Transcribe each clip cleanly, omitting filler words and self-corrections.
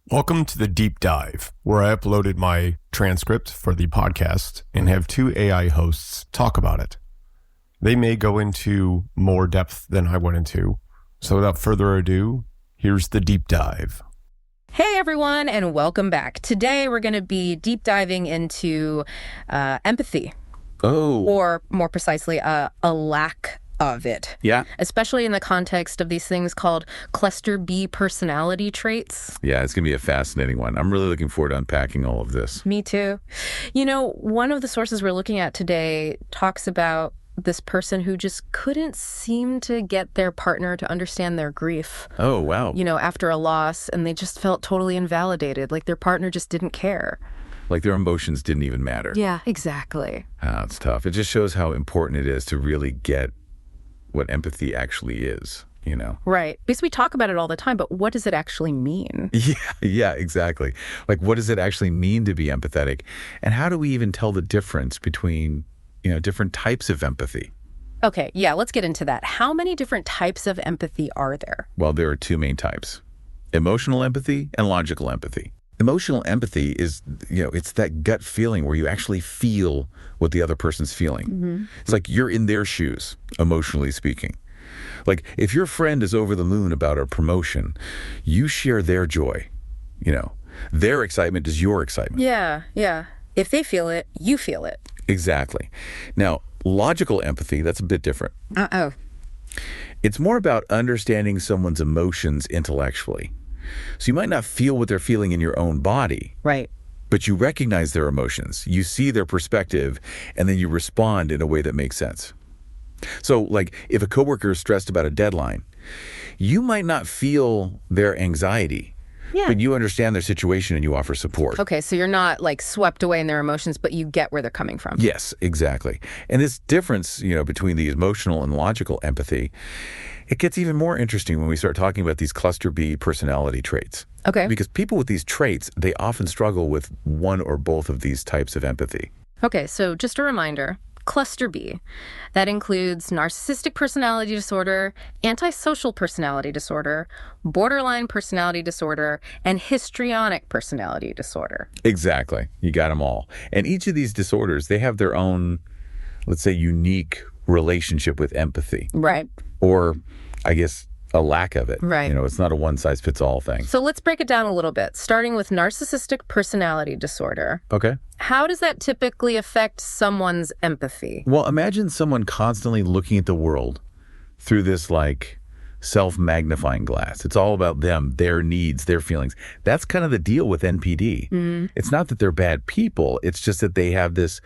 Welcome to the Deep Dive, where I uploaded my transcript for the podcast and have two AI hosts talk about it. They may go into more depth than I went into. So without further ado, here's the Deep Dive. Hey everyone, and welcome back. Today we're going to be deep diving into empathy. Or more precisely, a lack of it. Yeah. Especially in the context of these things called cluster B personality traits. Yeah, it's going to be a fascinating one. I'm really looking forward to unpacking all of this. Me too. You know, one of the sources we're looking at today talks about this person who just couldn't seem to get their partner to understand their grief. Oh, wow. You know, after a loss, and they just felt totally invalidated, like their partner just didn't care. Like their emotions didn't even matter. Yeah, exactly. It's tough. It just shows how important it is to really get what empathy actually is, you know? Right. Because we talk about it all the time, but what does it actually mean? Yeah, exactly. Like, what does it actually mean to be empathetic? And how do we even tell the difference between, different types of empathy? Okay, yeah, let's get into that. How many different types of empathy are there? Well, there are two main types: emotional empathy and logical empathy. Emotional empathy is, it's that gut feeling where you actually feel what the other person's feeling. Mm-hmm. It's like you're in their shoes, emotionally speaking. Like if your friend is over the moon about a promotion, you share their joy. Their excitement is your excitement. Yeah. If they feel it, you feel it. Exactly. Now, logical empathy, that's a bit different. Uh-oh. It's more about understanding someone's emotions intellectually. So you might not feel what they're feeling in your own body. Right. But you recognize their emotions. You see their perspective, and then you respond in a way that makes sense. So, like, if a coworker is stressed about a deadline, you might not feel their anxiety, but you understand their situation and you offer support. Okay, so you're not, like, swept away in their emotions, but you get where they're coming from. Yes, exactly. And this difference, between the emotional and logical empathy, it gets even more interesting when we start talking about these cluster B personality traits. Okay. Because people with these traits, they often struggle with one or both of these types of empathy. Okay, so just a reminder, cluster B, that includes narcissistic personality disorder, antisocial personality disorder, borderline personality disorder, and histrionic personality disorder. Exactly. You got them all. And each of these disorders, they have their own, let's say, unique relationship with empathy. Right. Or, I guess, a lack of it. Right. It's not a one-size-fits-all thing. So let's break it down a little bit, starting with narcissistic personality disorder. Okay. How does that typically affect someone's empathy? Well, imagine someone constantly looking at the world through this, self-magnifying glass. It's all about them, their needs, their feelings. That's kind of the deal with NPD. Mm-hmm. It's not that they're bad people. It's just that they have this,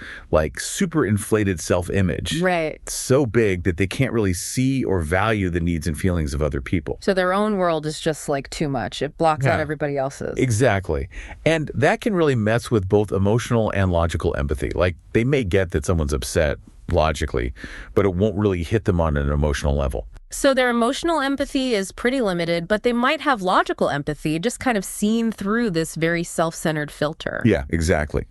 super inflated self-image. Right. So big that they can't really see or value the needs and feelings of other people. So their own world is just, too much. It blocks out everybody else's. Exactly. And that can really mess with both emotional and logical empathy. They may get that someone's upset logically, but it won't really hit them on an emotional level. So their emotional empathy is pretty limited, but they might have logical empathy, just kind of seen through this very self-centered filter. Yeah, exactly.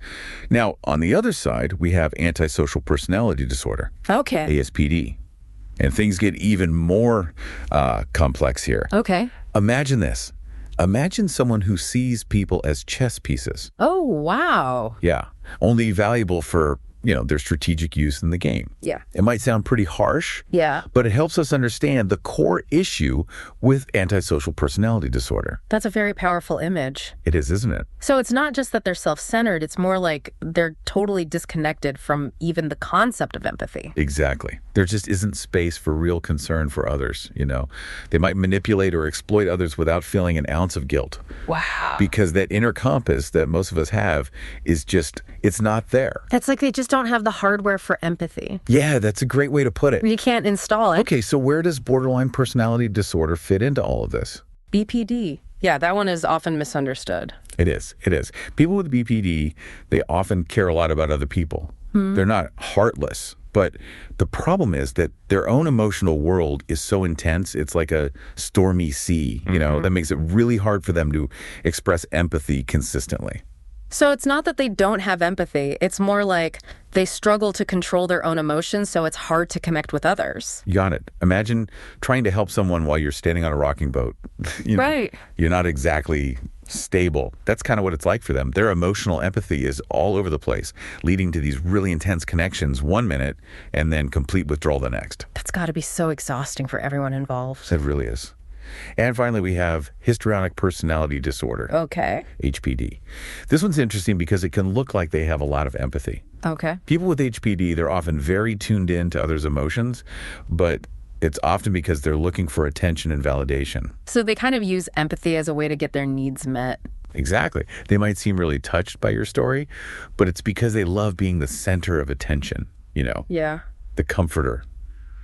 Now, on the other side, we have antisocial personality disorder. Okay. ASPD. And things get even more complex here. Okay. Imagine this. Imagine someone who sees people as chess pieces. Oh, wow. Yeah. Only valuable for their strategic use in the game. Yeah. It might sound pretty harsh. Yeah. But it helps us understand the core issue with antisocial personality disorder. That's a very powerful image. It is, isn't it? So it's not just that they're self-centered, it's more like they're totally disconnected from even the concept of empathy. Exactly. There just isn't space for real concern for others, They might manipulate or exploit others without feeling an ounce of guilt. Wow. Because that inner compass that most of us have is just, it's not there. It's like they just don't have the hardware for empathy. Yeah, that's a great way to put it. You can't install it. Okay, so where does borderline personality disorder fit into all of this? BPD. Yeah, that one is often misunderstood. It is. People with BPD, they often care a lot about other people. They're not heartless, but the problem is that their own emotional world is so intense, it's like a stormy sea, that makes it really hard for them to express empathy consistently. So it's not that they don't have empathy. It's more like they struggle to control their own emotions, so it's hard to connect with others. You got it. Imagine trying to help someone while you're standing on a rocking boat. Right. You're not exactly stable. That's kind of what it's like for them. Their emotional empathy is all over the place, leading to these really intense connections one minute and then complete withdrawal the next. That's got to be so exhausting for everyone involved. It really is. And finally, we have histrionic personality disorder, Okay. HPD. This one's interesting because it can look like they have a lot of empathy. Okay. People with HPD, they're often very tuned in to others' emotions, but it's often because they're looking for attention and validation. So they kind of use empathy as a way to get their needs met. Exactly. They might seem really touched by your story, but it's because they love being the center of attention, Yeah. the comforter,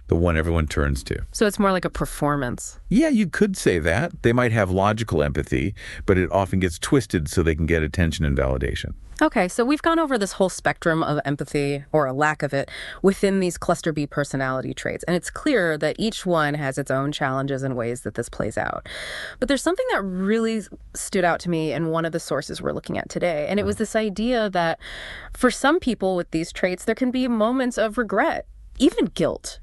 the one everyone turns to. So it's more like a performance. Yeah, you could say that. They might have logical empathy, but it often gets twisted so they can get attention and validation. Okay, so we've gone over this whole spectrum of empathy, or a lack of it, within these cluster B personality traits. And it's clear that each one has its own challenges and ways that this plays out. But there's something that really stood out to me in one of the sources we're looking at today. And it was this idea that for some people with these traits, there can be moments of regret, even guilt,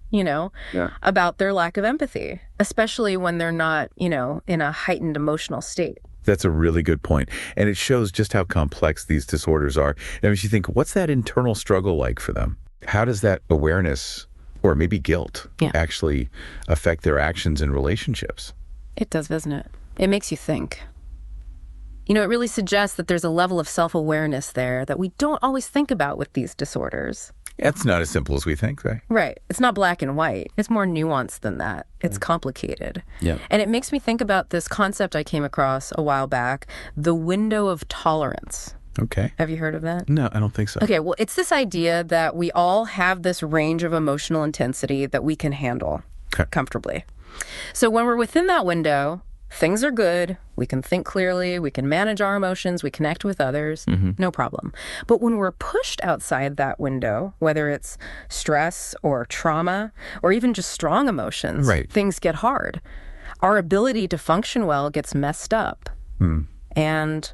about their lack of empathy, especially when they're not, in a heightened emotional state. That's a really good point. And it shows just how complex these disorders are. And if you think, what's that internal struggle like for them? How does that awareness or maybe guilt actually affect their actions and relationships? It does, doesn't it? It makes you think. It really suggests that there's a level of self-awareness there that we don't always think about with these disorders. It's not as simple as we think, right? Right. It's not black and white. It's more nuanced than that. It's complicated. Yeah. And it makes me think about this concept I came across a while back, the window of tolerance. Okay. Have you heard of that? No, I don't think so. Okay, well, it's this idea that we all have this range of emotional intensity that we can handle comfortably. So when we're within that window, things are good, we can think clearly, we can manage our emotions, we connect with others, no problem. But when we're pushed outside that window, whether it's stress or trauma or even just strong emotions, things get hard. Our ability to function well gets messed up. And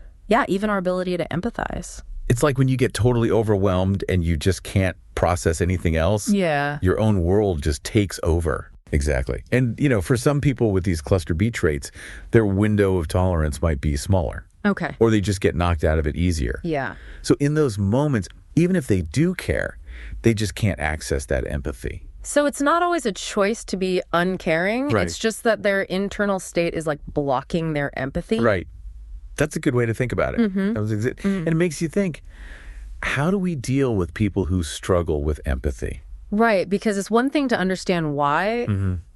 even our ability to empathize. It's like when you get totally overwhelmed and you just can't process anything else. Yeah. Your own world just takes over. Exactly. And, for some people with these cluster B traits, their window of tolerance might be smaller. Okay. Or they just get knocked out of it easier. Yeah. So in those moments, even if they do care, they just can't access that empathy. So it's not always a choice to be uncaring. Right. It's just that their internal state is like blocking their empathy. Right. That's a good way to think about it. And it makes you think, how do we deal with people who struggle with empathy? Right, because it's one thing to understand why,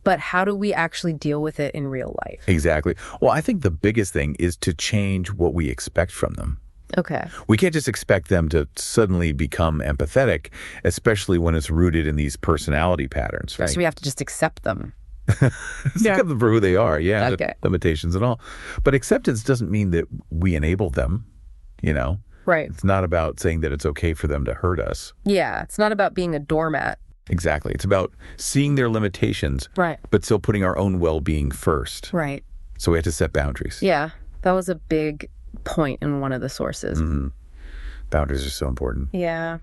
but how do we actually deal with it in real life? Exactly. Well, I think the biggest thing is to change what we expect from them. Okay. We can't just expect them to suddenly become empathetic, especially when it's rooted in these personality patterns, right? So we have to just accept them. Accept them for who they are, Okay. limitations and all. But acceptance doesn't mean that we enable them, Right. It's not about saying that it's okay for them to hurt us. Yeah, it's not about being a doormat. Exactly. It's about seeing their limitations, Right. but still putting our own well-being first. Right. So we have to set boundaries. Yeah, that was a big point in one of the sources. Boundaries are so important. Yeah.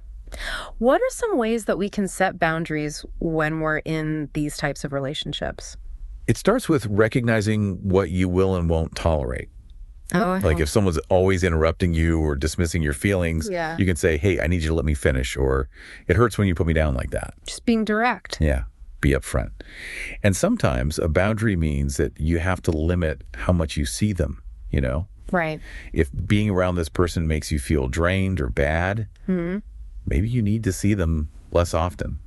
What are some ways that we can set boundaries when we're in these types of relationships? It starts with recognizing what you will and won't tolerate. Oh, Like if someone's always interrupting you or dismissing your feelings, Yeah. you can say, hey, I need you to let me finish, or it hurts when you put me down like that. just being direct. Yeah, be upfront. And sometimes a boundary means that you have to limit how much you see them, Right. If being around this person makes you feel drained or bad, maybe you need to see them less often.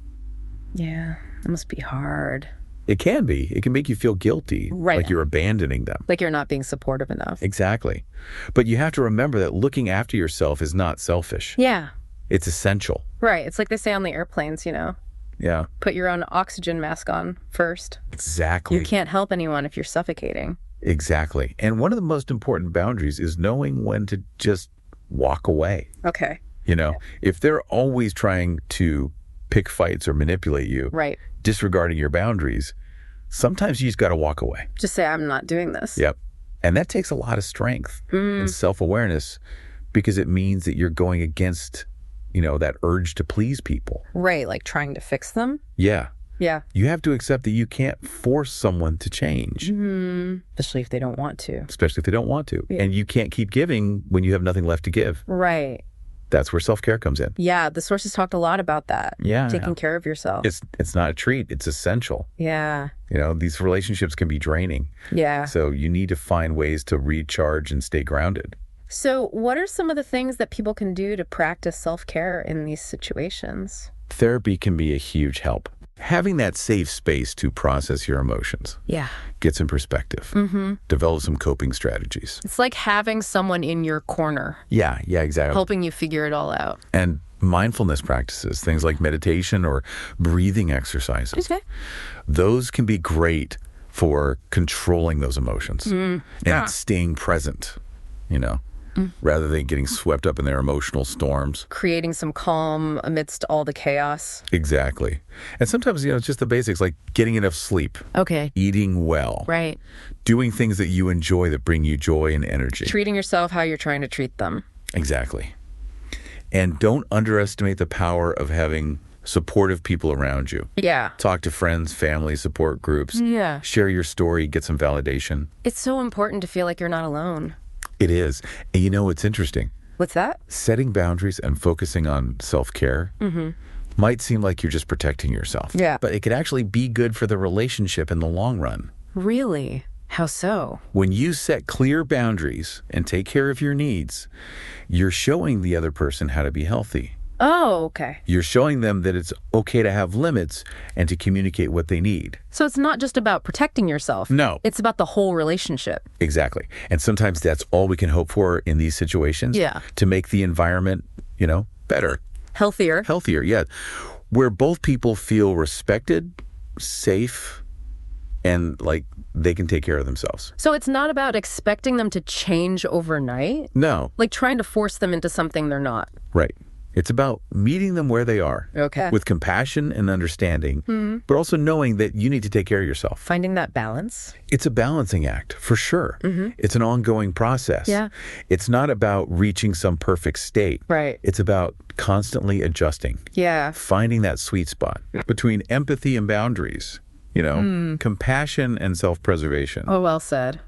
Yeah, it must be hard. It can be. It can make you feel guilty, Right. like you're abandoning them. Like you're not being supportive enough. Exactly. But you have to remember that looking after yourself is not selfish. Yeah. It's essential. Right. It's like they say on the airplanes, Yeah, put your own oxygen mask on first. exactly. You can't help anyone if you're suffocating. Exactly. And one of the most important boundaries is knowing when to just walk away. Okay. If they're always trying to pick fights or manipulate you, Right. disregarding your boundaries, sometimes you just got to walk away. Just say, I'm not doing this. Yep. And that takes a lot of strength and self-awareness because it means that you're going against, that urge to please people. Right, like trying to fix them. Yeah. Yeah. You have to accept that you can't force someone to change. Especially if they don't want to. Yeah. And you can't keep giving when you have nothing left to give. Right. That's where self-care comes in. Yeah, the sources talked a lot about that. Yeah. Taking care of yourself. It's not a treat. It's essential. Yeah. These relationships can be draining. Yeah. So you need to find ways to recharge and stay grounded. So what are some of the things that people can do to practice self-care in these situations? Therapy can be a huge help. Having that safe space to process your emotions. Yeah. Get some perspective. Develop some coping strategies. It's like having someone in your corner. Yeah, exactly. Helping you figure it all out. And mindfulness practices, things like meditation or breathing exercises. Okay. Those can be great for controlling those emotions and staying present, rather than getting swept up in their emotional storms. Creating some calm amidst all the chaos. Exactly. And sometimes, it's just the basics, like getting enough sleep. Okay. Eating well. Right. Doing things that you enjoy that bring you joy and energy. Treating yourself how you're trying to treat them. Exactly. And don't underestimate the power of having supportive people around you. Yeah. Talk to friends, family, support groups. Yeah. Share your story, get some validation. It's so important to feel like you're not alone. It is. And what's interesting? What's that? Setting boundaries and focusing on self-care might seem like you're just protecting yourself. Yeah. But it could actually be good for the relationship in the long run. Really? How so? When you set clear boundaries and take care of your needs, you're showing the other person how to be healthy. Oh, okay. You're showing them that it's okay to have limits and to communicate what they need. So it's not just about protecting yourself. No. It's about the whole relationship. Exactly. And sometimes that's all we can hope for in these situations. Yeah. To make the environment, better. Healthier. Healthier, yeah. Where both people feel respected, safe, and like they can take care of themselves. So it's not about expecting them to change overnight? No. Like trying to force them into something they're not. Right. It's about meeting them where they are. Okay. With compassion and understanding, but also knowing that you need to take care of yourself. Finding that balance. It's a balancing act, for sure. It's an ongoing process. Yeah. It's not about reaching some perfect state. Right. It's about constantly adjusting. Yeah. Finding that sweet spot between empathy and boundaries, compassion and self-preservation. Oh, well said.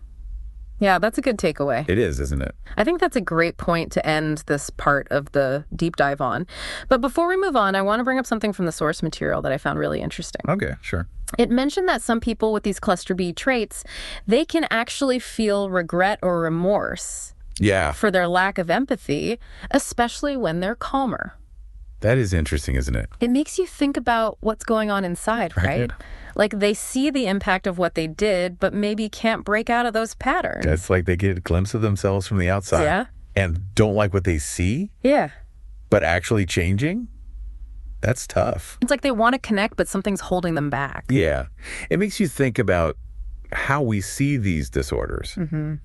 Yeah, that's a good takeaway. It is, isn't it? I think that's a great point to end this part of the deep dive on. But before we move on, I want to bring up something from the source material that I found really interesting. Okay, sure. It mentioned that some people with these cluster B traits, they can actually feel regret or remorse for their lack of empathy, especially when they're calmer. That is interesting, isn't it? It makes you think about what's going on inside, right? Like they see the impact of what they did, but maybe can't break out of those patterns. It's like they get a glimpse of themselves from the outside. Yeah. And don't like what they see. Yeah. But actually changing? That's tough. It's like they want to connect, but something's holding them back. Yeah. It makes you think about how we see these disorders.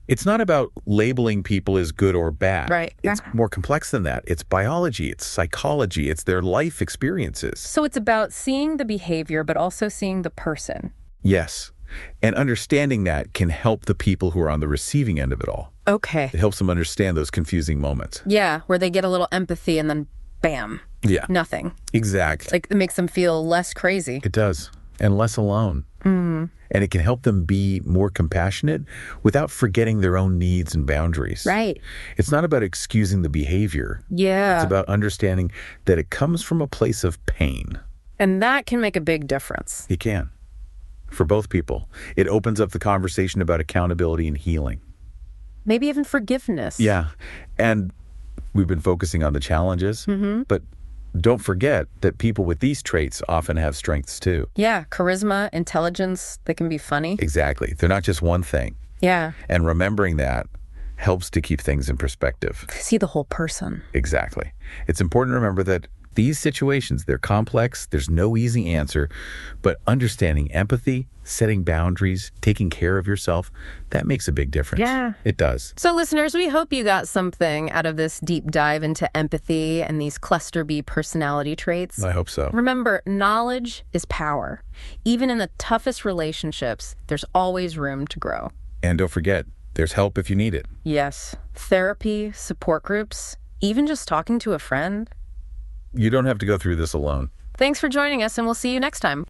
It's not about labeling people as good or bad. Right. It's more complex than that. It's biology, it's psychology, it's their life experiences. So it's about seeing the behavior, but also seeing the person. Yes. And understanding that can help the people who are on the receiving end of it all. Okay. It helps them understand those confusing moments. Yeah, where they get a little empathy and then bam. Yeah. Nothing. Exactly. Like it makes them feel less crazy. It does. And less alone. And it can help them be more compassionate without forgetting their own needs and boundaries. Right. It's not about excusing the behavior. Yeah. It's about understanding that it comes from a place of pain. And that can make a big difference. It can. For both people. It opens up the conversation about accountability and healing. Maybe even forgiveness. Yeah. And we've been focusing on the challenges, but don't forget that people with these traits often have strengths too. Yeah, charisma, intelligence, they can be funny. Exactly. They're not just one thing. Yeah. And remembering that helps to keep things in perspective. See the whole person. Exactly. It's important to remember that these situations, they're complex, there's no easy answer, but understanding empathy, setting boundaries, taking care of yourself, that makes a big difference. Yeah. It does. So listeners, we hope you got something out of this deep dive into empathy and these cluster B personality traits. I hope so. Remember, knowledge is power. Even in the toughest relationships, there's always room to grow. And don't forget, There's help if you need it. Yes. Therapy, support groups, even just talking to a friend. You don't have to go through this alone. Thanks for joining us, and we'll see you next time.